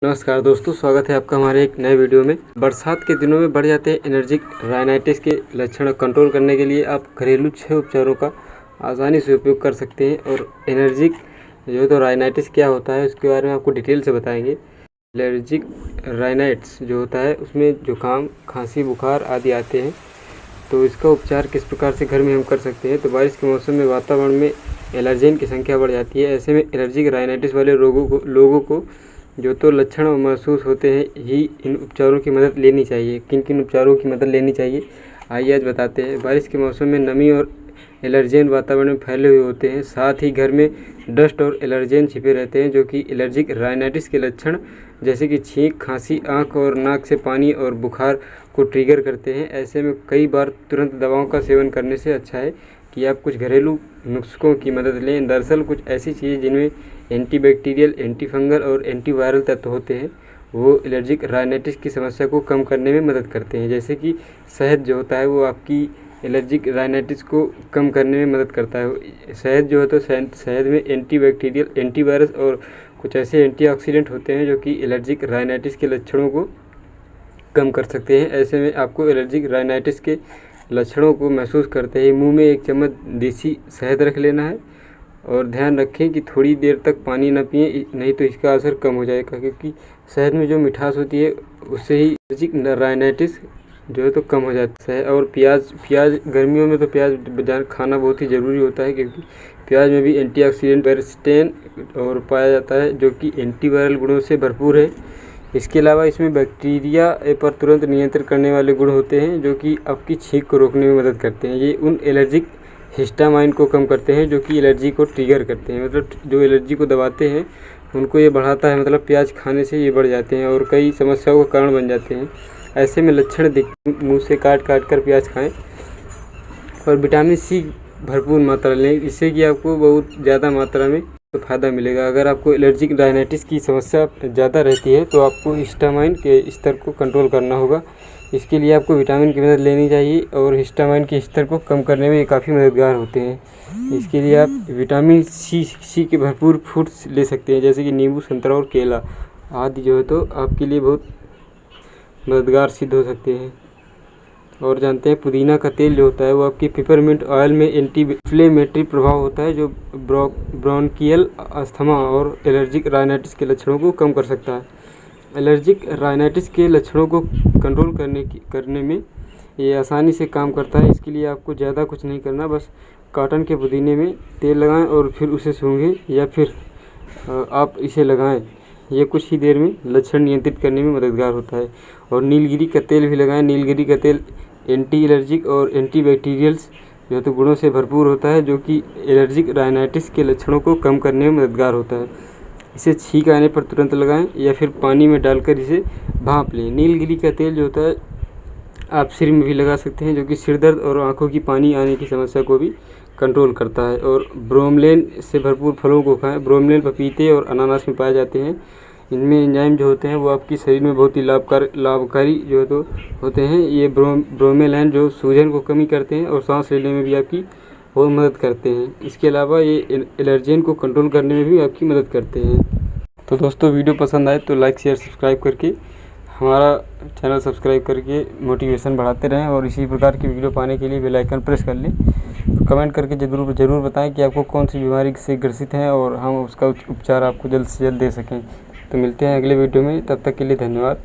नमस्कार दोस्तों, स्वागत है आपका हमारे एक नए वीडियो में। बरसात के दिनों में बढ़ जाते हैं एलर्जिक राइनाइटिस के लक्षण कंट्रोल करने के लिए आप घरेलू 6 उपचारों का आसानी से उपयोग कर सकते हैं। और एलर्जिक जो है तो राइनाइटिस क्या होता है उसके बारे में आपको डिटेल से बताएंगे। एलर्जिक राइनाइटिस जो होता है उसमें जुकाम, खांसी, बुखार आदि आते हैं। तो इसका उपचार किस प्रकार से घर में हम कर सकते हैं। तो बारिश के मौसम में वातावरण में एलर्जेन की संख्या बढ़ जाती है। ऐसे में एलर्जिक राइनाइटिस वाले लोगों को जो तो लक्षण महसूस होते हैं ही इन उपचारों की मदद लेनी चाहिए। किन किन उपचारों की मदद लेनी चाहिए आइए आज बताते हैं। बारिश के मौसम में नमी और एलर्जेन वातावरण में फैले हुए होते हैं। साथ ही घर में डस्ट और एलर्जेन छिपे रहते हैं जो कि एलर्जिक राइनाइटिस के लक्षण जैसे कि छींक, खांसी, आँख और नाक से पानी और बुखार को ट्रिगर करते हैं। ऐसे में कई बार तुरंत दवाओं का सेवन करने से अच्छा है कि आप कुछ घरेलू नुस्खों की मदद लें। दरअसल कुछ ऐसी चीज़ें जिनमें एंटीबैक्टीरियल, एंटीफंगल और एंटीवायरल तत्व होते हैं वो एलर्जिक राइनाइटिस की समस्या को कम करने में मदद करते हैं। जैसे कि शहद जो होता है वो आपकी एलर्जिक राइनाइटिस को कम करने में मदद करता है। शहद जो है तो शहद में एंटीबैक्टीरियल, एंटीवायरस और कुछ ऐसे एंटीऑक्सीडेंट होते हैं जो कि एलर्जिक राइनाइटिस के लक्षणों को कम कर सकते हैं। ऐसे में आपको एलर्जिक राइनाइटिस के लक्षणों को महसूस करते ही मुंह में 1 चम्मच देसी शहद रख लेना है और ध्यान रखें कि थोड़ी देर तक पानी न पिएं, नहीं तो इसका असर कम हो जाएगा, क्योंकि शहद में जो मिठास होती है उससे ही एलर्जिक राइनाइटिस जो है तो कम हो जाता है। और प्याज गर्मियों में तो प्याज खाना बहुत ही ज़रूरी होता है, क्योंकि प्याज में भी एंटीऑक्सीडेंट क्वेरसेटिन और पाया जाता है जो कि एंटीवायरल गुणों से भरपूर है। इसके अलावा इसमें बैक्टीरिया पर तुरंत नियंत्रण करने वाले गुण होते हैं जो कि आपकी छींक को रोकने में मदद करते हैं। ये उन एलर्जिक हिस्टामाइन को कम करते हैं जो कि एलर्जी को ट्रिगर करते हैं, मतलब जो एलर्जी को दबाते हैं उनको ये बढ़ाता है। मतलब प्याज खाने से ये बढ़ जाते हैं और कई समस्याओं का कारण बन जाते हैं। ऐसे में लक्षण मुँह से काट कर प्याज खाएँ और विटामिन सी भरपूर मात्रा लें, इससे कि आपको बहुत ज़्यादा मात्रा में तो फ़ायदा मिलेगा। अगर आपको एलर्जिक राइनाइटिस की समस्या ज़्यादा रहती है तो आपको हिस्टामाइन के स्तर को कंट्रोल करना होगा। इसके लिए आपको विटामिन की मदद लेनी चाहिए और हिस्टामाइन के स्तर को कम करने में ये काफ़ी मददगार होते हैं। इसके लिए आप विटामिन सी के भरपूर फ्रूट्स ले सकते हैं, जैसे कि नींबू, संतरा और केला आदि जो है तो आपके लिए बहुत मददगार सिद्ध हो सकते हैं। और जानते हैं पुदीना का तेल जो होता है वो आपकी पिपरमिंट ऑयल में एंटी इन्फ्लेमेटरी प्रभाव होता है जो ब्रोंकियल अस्थमा और एलर्जिक राइनाइटिस के लक्षणों को कम कर सकता है। एलर्जिक राइनाइटिस के लक्षणों को कंट्रोल करने में ये आसानी से काम करता है। इसके लिए आपको ज़्यादा कुछ नहीं करना, बस कॉटन के पुदीने में तेल लगाएं और फिर उसे सूंघें या फिर आप इसे लगाएं। ये कुछ ही देर में लक्षण नियंत्रित करने में मददगार होता है। और नीलगिरी का तेल भी लगाएं। नीलगिरी का तेल एंटी एलर्जिक और एंटीबैक्टीरियल्स जो तो गुणों से भरपूर होता है जो कि एलर्जिक राइनाइटिस के लक्षणों को कम करने में मददगार होता है। इसे छींक आने पर तुरंत लगाएं या फिर पानी में डालकर इसे भांप लें। नीलगिरी का तेल जो होता है आप सिर में भी लगा सकते हैं जो कि सिर दर्द और आंखों की पानी आने की समस्या को भी कंट्रोल करता है। और ब्रोमलेन से भरपूर फलों को खाएं। ब्रोमलेन पपीते और अनानास में पाए जाते हैं। इनमें एंजाइम जो होते हैं वो आपकी शरीर में बहुत ही लाभकारी जो है तो होते हैं। ये ब्रोमेलैन जो सूजन को कमी करते हैं और सांस लेने में भी आपकी बहुत मदद करते हैं। इसके अलावा ये एलर्जेन को कंट्रोल करने में भी आपकी मदद करते हैं। तो दोस्तों, वीडियो पसंद आए तो लाइक, शेयर, सब्सक्राइब करके हमारा चैनल सब्सक्राइब करके मोटिवेशन बढ़ाते रहें और इसी प्रकार की वीडियो पाने के लिए बेल आइकन प्रेस कर लें। तो कमेंट करके ज़रूर बताएं कि आपको कौन सी बीमारी से ग्रसित हैं और हम उसका उपचार आपको जल्द से जल्द दे सकें। तो मिलते हैं अगले वीडियो में, तब तक के लिए धन्यवाद।